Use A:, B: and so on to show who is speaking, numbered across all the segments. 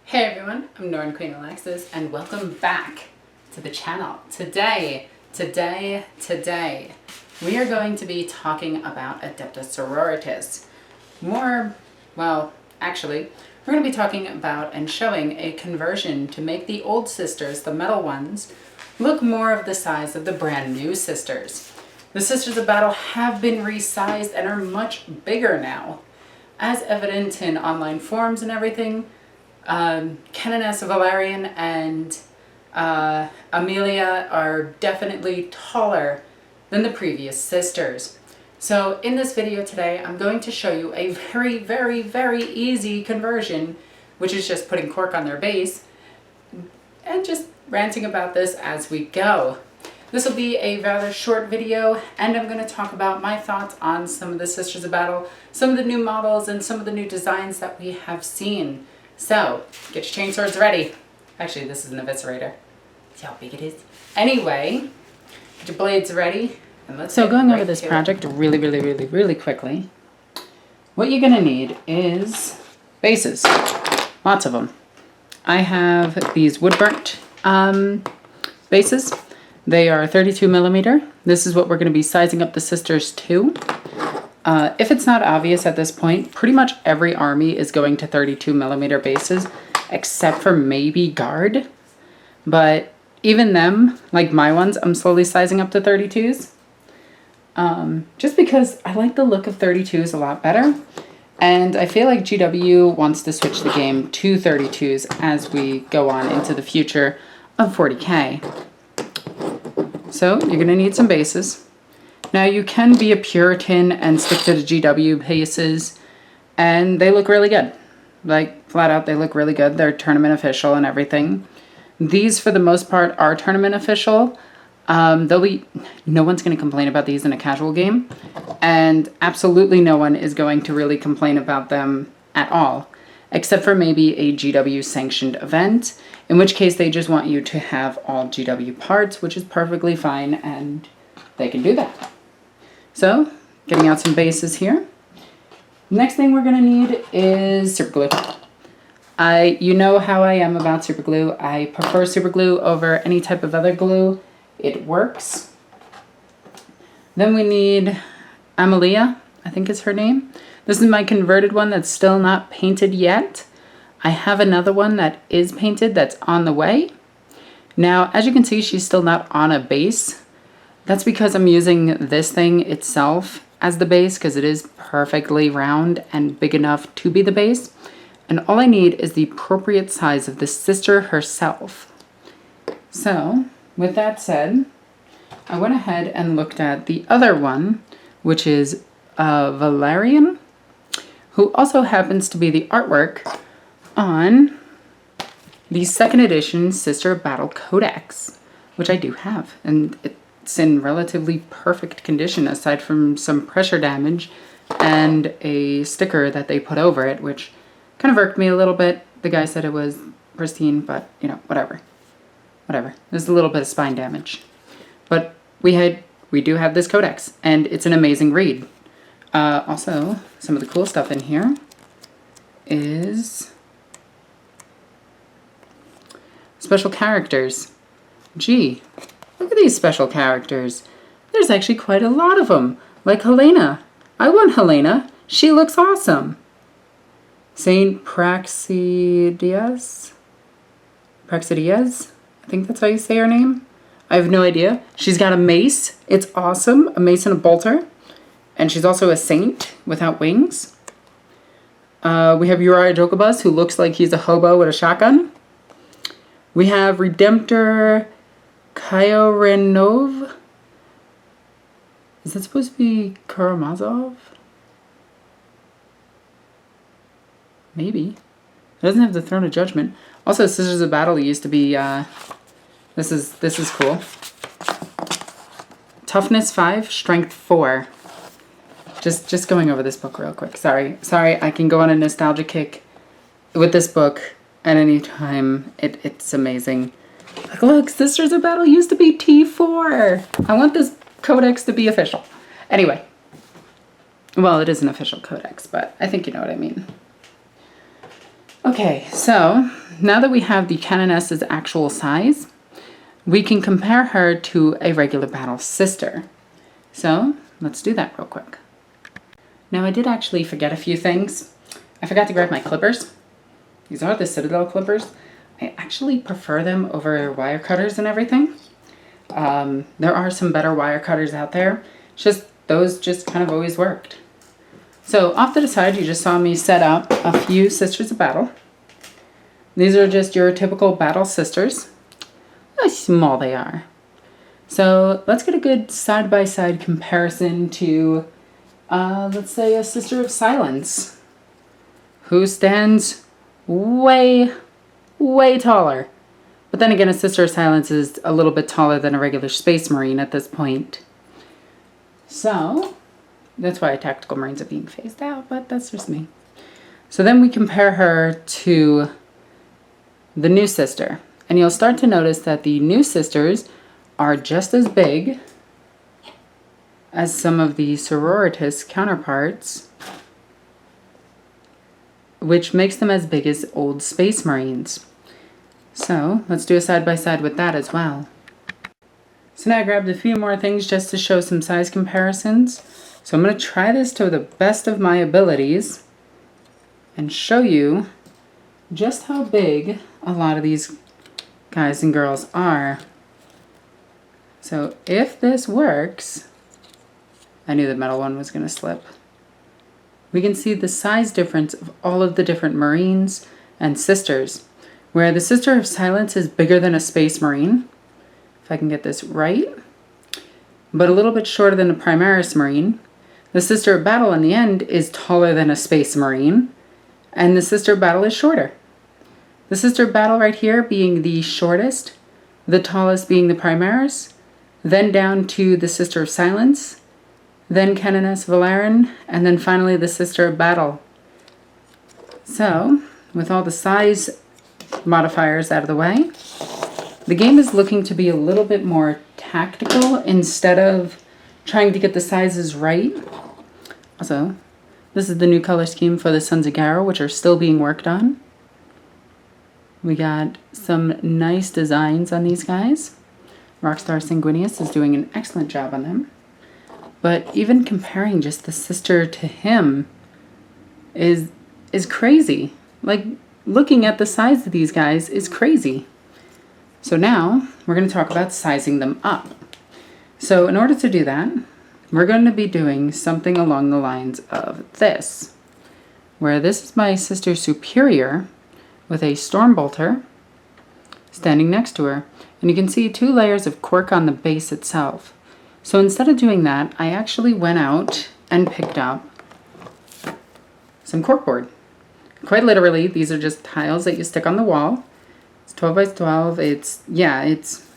A: Hey everyone, I'm NornQueenAlexis and welcome back to the channel. Today, we are going to be talking about Adeptus sororitas. Actually, we're going to be talking about and showing a conversion to make the old sisters, the metal ones, look more of the size of the brand new sisters. The Sisters of Battle have been resized and are much bigger now. As evident in online forums and everything, Canoness Valerian and Amelia are definitely taller than the previous sisters. So in this video today, I'm going to show you a very easy conversion, which is just putting cork on their base and just ranting about this as we go. This will be a rather short video, and I'm going to talk about my thoughts on some of the Sisters of Battle, some of the new models, and some of the new designs that we have seen. So, get your chainswords ready. Actually, this is an eviscerator. See how big it is? Anyway, get your blades ready, and let's So going over this project really quickly, what you're going to need is bases. Lots of them. I have these wood-burnt bases. They are 32 millimeter. This is what we're going to be sizing up the sisters to. If it's not obvious at this point, pretty much every army is going to 32 millimeter bases, except for maybe Guard. But even them, like my ones, I'm slowly sizing up to 32s. Just because I like the look of 32s a lot better. And I feel like GW wants to switch the game to 32s as we go on into the future of 40K. So you're going to need some bases. Now you can be a Puritan and stick to the GW bases, and they look really good. Like, flat out, they look really good. They're tournament official and everything. These, for the most part, are tournament official. No one's going to complain about these in a casual game, and absolutely no one is going to really complain about them at all, except for maybe a GW sanctioned event, in which case they just want you to have all GW parts, which is perfectly fine, and they can do that. So, getting out some bases here. Next thing we're going to need is super glue. You know how I am about super glue. I prefer super glue over any type of other glue. It works. Then we need Amelia, I think is her name. This is my converted one that's still not painted yet. I have another one that is painted that's on the way. Now, as you can see, she's still not on a base. That's because I'm using this thing itself as the base, because it is perfectly round and big enough to be the base. And all I need is the appropriate size of the sister herself. So, with that said, I went ahead and looked at the other one, which is Valerian, who also happens to be the artwork on the 2nd edition Sister Battle Codex, which I do have, and it's in relatively perfect condition aside from some pressure damage and a sticker that they put over it, which kind of irked me a little bit. The guy said it was pristine, but you know, whatever. There's a little bit of spine damage, but we do have this codex, and it's an amazing read. Also, some of the cool stuff in here is special characters. Gee, look at these special characters. There's actually quite a lot of them. Like Helena. I want Helena. She looks awesome. Saint Praxidias? Praxidias? I think that's how you say her name. I have no idea. She's got a mace. It's awesome. A mace and a bolter. And she's also a saint without wings. We have Uriah Jokobus, who looks like he's a hobo with a shotgun. We have Redemptor Kyorenov. Is that supposed to be Karamazov? Maybe. It doesn't have the Throne of Judgment. Also, Sisters of Battle used to be, this is cool. Toughness 5, Strength 4. Just going over this book real quick. Sorry, I can go on a nostalgia kick with this book at any time. It's amazing. Like, look, Sisters of Battle used to be T4. I want this codex to be official. Anyway. Well, it is an official codex, but I think you know what I mean. Okay, so now that we have the Canoness's actual size, we can compare her to a regular battle sister. So let's do that real quick. Now I did actually forget a few things. I forgot to grab my clippers. These are the Citadel clippers. I actually prefer them over wire cutters and everything. There are some better wire cutters out there. Those just kind of always worked. So off to the side, you just saw me set up a few Sisters of Battle. These are just your typical battle sisters. How small they are. So let's get a good side-by-side comparison to, let's say, a Sister of Silence, who stands way taller. But then again, a Sister of Silence is a little bit taller than a regular Space Marine at this point. So that's why Tactical Marines are being phased out, but that's just me. So then we compare her to the new sister. And you'll start to notice that the new sisters are just as big as some of the Sororitas counterparts, which makes them as big as old Space Marines. So let's do a side-by-side with that as well. So now I grabbed a few more things just to show some size comparisons. So I'm going to try this to the best of my abilities and show you just how big a lot of these guys and girls are. So if this works, I knew the metal one was going to slip. We can see the size difference of all of the different Marines and sisters, where the Sister of Silence is bigger than a Space Marine, if I can get this right, but a little bit shorter than a Primaris Marine. The Sister of Battle in the end is taller than a Space Marine, and the Sister of Battle is shorter. The Sister of Battle right here being the shortest, the tallest being the Primaris, then down to the Sister of Silence, then Canoness Valeran, and then finally the Sister of Battle. So, with all the size modifiers out of the way, the game is looking to be a little bit more tactical instead of trying to get the sizes right. Also, this is the new color scheme for the Sons of Garrow, which are still being worked on. We got some nice designs on these guys. Rockstar Sanguinius is doing an excellent job on them. But even comparing just the sister to him is crazy. Like, looking at the size of these guys is crazy. So now, we're going to talk about sizing them up. So in order to do that, we're going to be doing something along the lines of this, where this is my Sister Superior with a Stormbolter standing next to her. And you can see 2 layers of cork on the base itself. So instead of doing that, I actually went out and picked up some corkboard. Quite literally, these are just tiles that you stick on the wall. It's 12 by 12. It's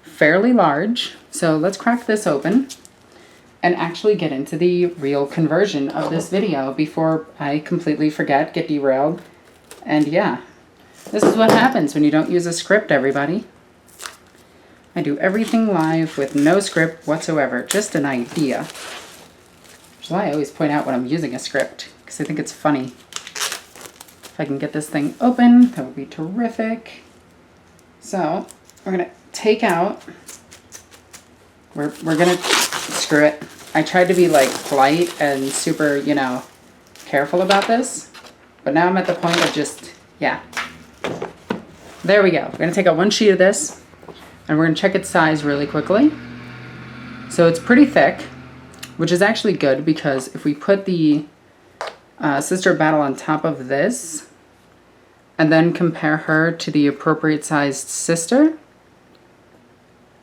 A: fairly large. So let's crack this open and actually get into the real conversion of this video before I completely forget, get derailed. And yeah, this is what happens when you don't use a script, everybody. I do everything live with no script whatsoever, just an idea. Which is why I always point out when I'm using a script, because I think it's funny. If I can get this thing open, that would be terrific. So, we're going to take out, we're going to, screw it. I tried to be like polite and super, careful about this, but now I'm at the point of just, yeah. There we go. We're going to take out one sheet of this, and we're going to check its size really quickly. So it's pretty thick, which is actually good because if we put the Sister of Battle on top of this and then compare her to the appropriate sized sister,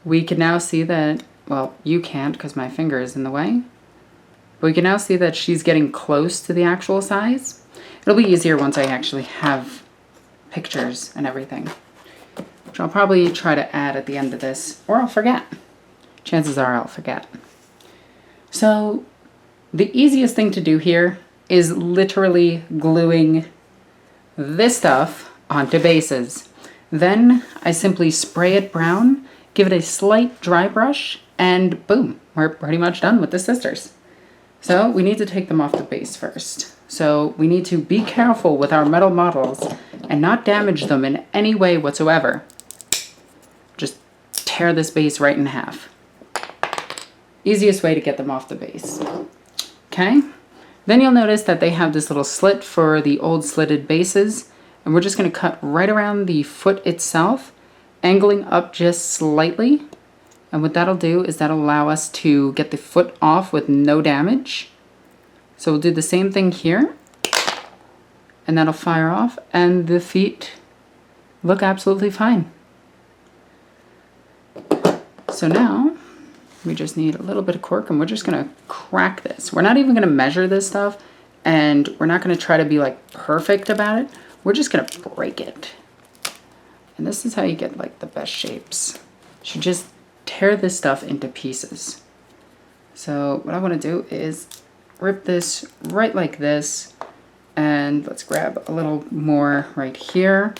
A: we can now see that, well, you can't because my finger is in the way, but we can now see that she's getting close to the actual size. It'll be easier once I actually have pictures and everything, which I'll probably try to add at the end of this, or I'll forget. Chances are I'll forget. So the easiest thing to do here is literally gluing this stuff onto bases. Then I simply spray it brown, give it a slight dry brush, and boom, we're pretty much done with the sisters. So we need to take them off the base first. So we need to be careful with our metal models and not damage them in any way whatsoever. Just tear this base right in half. Easiest way to get them off the base. Okay? Then you'll notice that they have this little slit for the old slitted bases, and we're just going to cut right around the foot itself, angling up just slightly. And what that'll do is that'll allow us to get the foot off with no damage. So we'll do the same thing here, and that'll fire off, and the feet look absolutely fine. So now we just need a little bit of cork, and we're just gonna crack this. We're not even gonna measure this stuff, and we're not gonna try to be like perfect about it. We're just gonna break it. And this is how you get like the best shapes. You should just tear this stuff into pieces. So what I wanna do is rip this right like this, and let's grab a little more right here,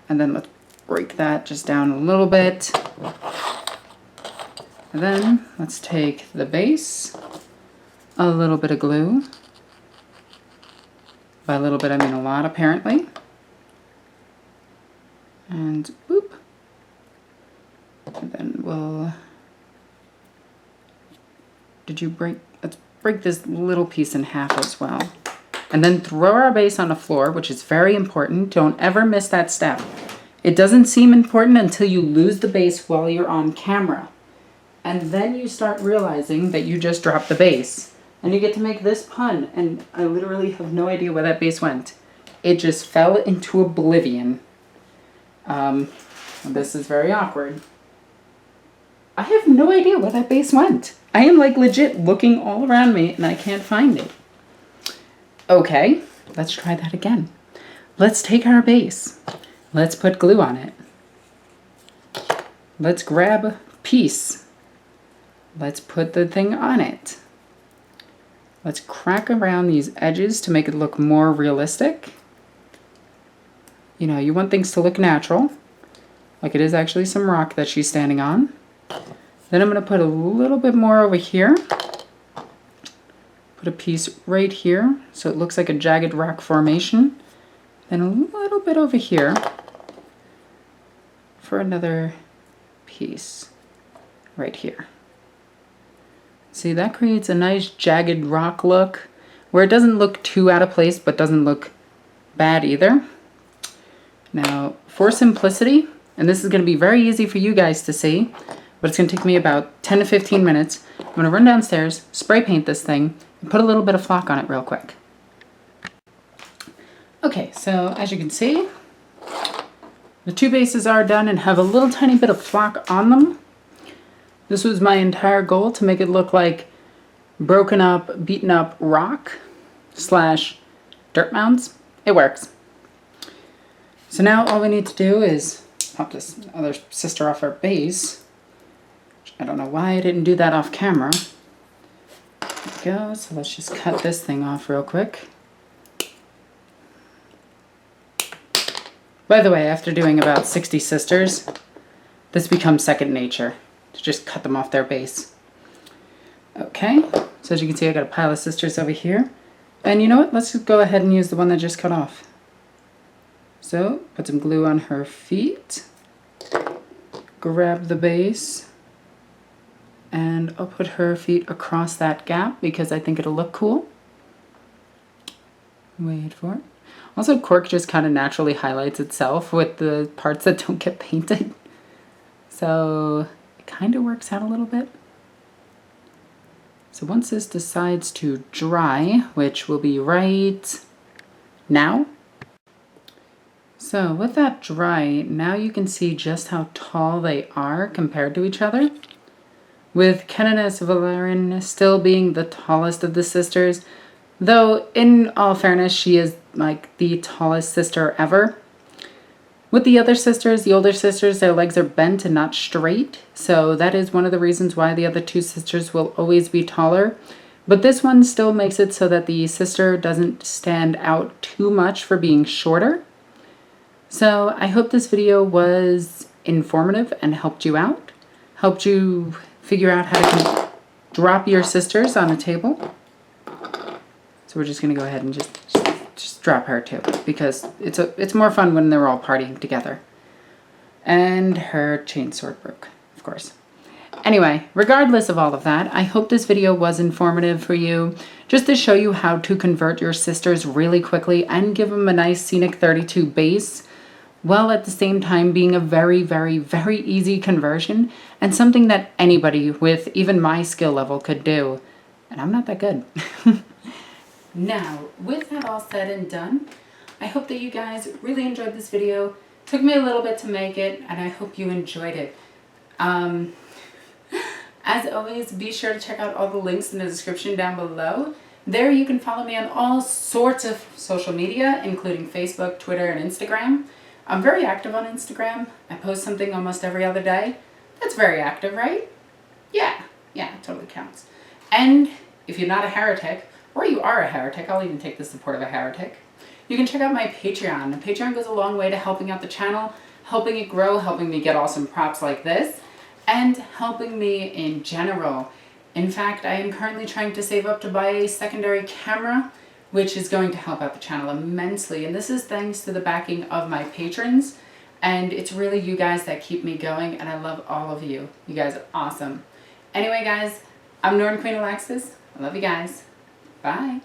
A: and then let's break that just down a little bit. And then let's take the base, a little bit of glue. By a little bit, I mean a lot, apparently. And boop. And then we'll, let's break this little piece in half as well. And then throw our base on the floor, which is very important. Don't ever miss that step. It doesn't seem important until you lose the base while you're on camera. And then you start realizing that you just dropped the base. And you get to make this pun, and I literally have no idea where that base went. It just fell into oblivion. This is very awkward. I have no idea where that base went. I am like legit looking all around me, and I can't find it. Okay, let's try that again. Let's take our base. Let's put glue on it. Let's grab a piece. Let's put the thing on it. Let's crack around these edges to make it look more realistic. You know, you want things to look natural, like it is actually some rock that she's standing on. Then I'm going to put a little bit more over here. Put a piece right here so it looks like a jagged rock formation. Then a little bit over here for another piece right here. See, that creates a nice jagged rock look where it doesn't look too out of place but doesn't look bad either. Now, for simplicity, and this is going to be very easy for you guys to see, but it's going to take me about 10 to 15 minutes. I'm going to run downstairs, spray paint this thing, and put a little bit of flock on it real quick. Okay, so as you can see, the two bases are done and have a little tiny bit of flock on them. This was my entire goal, to make it look like broken up, beaten up rock / dirt mounds. It works. So now all we need to do is pop this other sister off our base. I don't know why I didn't do that off camera. There we go. So let's just cut this thing off real quick. By the way, after doing about 60 sisters, this becomes second nature to just cut them off their base. Okay, so as you can see, I got a pile of sisters over here. And you know what? Let's just go ahead and use the one that just cut off. So, put some glue on her feet. Grab the base. And I'll put her feet across that gap because I think it'll look cool. Wait for it. Also, cork just kind of naturally highlights itself with the parts that don't get painted. So it kind of works out a little bit. So once this decides to dry, which will be right now. So with that dry, now you can see just how tall they are compared to each other. With Kenanus Valerian still being the tallest of the sisters, though in all fairness, she is like the tallest sister ever. With the other sisters, the older sisters, their legs are bent and not straight. So that is one of the reasons why the other two sisters will always be taller. But this one still makes it so that the sister doesn't stand out too much for being shorter. So I hope this video was informative and helped you out. Helped you figure out how to drop your sisters on a table. So we're just going to go ahead and just drop her too, because it's more fun when they're all partying together. And her chainsword broke, of course. Anyway, regardless of all of that, I hope this video was informative for you, just to show you how to convert your sisters really quickly and give them a nice scenic 32 base, while at the same time being a very, very, very easy conversion and something that anybody with even my skill level could do. And I'm not that good. Now, with that all said and done, I hope that you guys really enjoyed this video. Took me a little bit to make it, and I hope you enjoyed it. As always, be sure to check out all the links in the description down below. There you can follow me on all sorts of social media, including Facebook, Twitter, and Instagram. I'm very active on Instagram. I post something almost every other day. That's very active, right? Yeah, it totally counts. And if you're not a heretic, or you are a heretic, I'll even take the support of a heretic, you can check out my Patreon. Patreon goes a long way to helping out the channel, helping it grow, helping me get awesome props like this, and helping me in general. In fact, I am currently trying to save up to buy a secondary camera, which is going to help out the channel immensely. And this is thanks to the backing of my patrons. And it's really you guys that keep me going, and I love all of you. You guys are awesome. Anyway, guys, I'm NornQueenAlexis. I love you guys. Bye.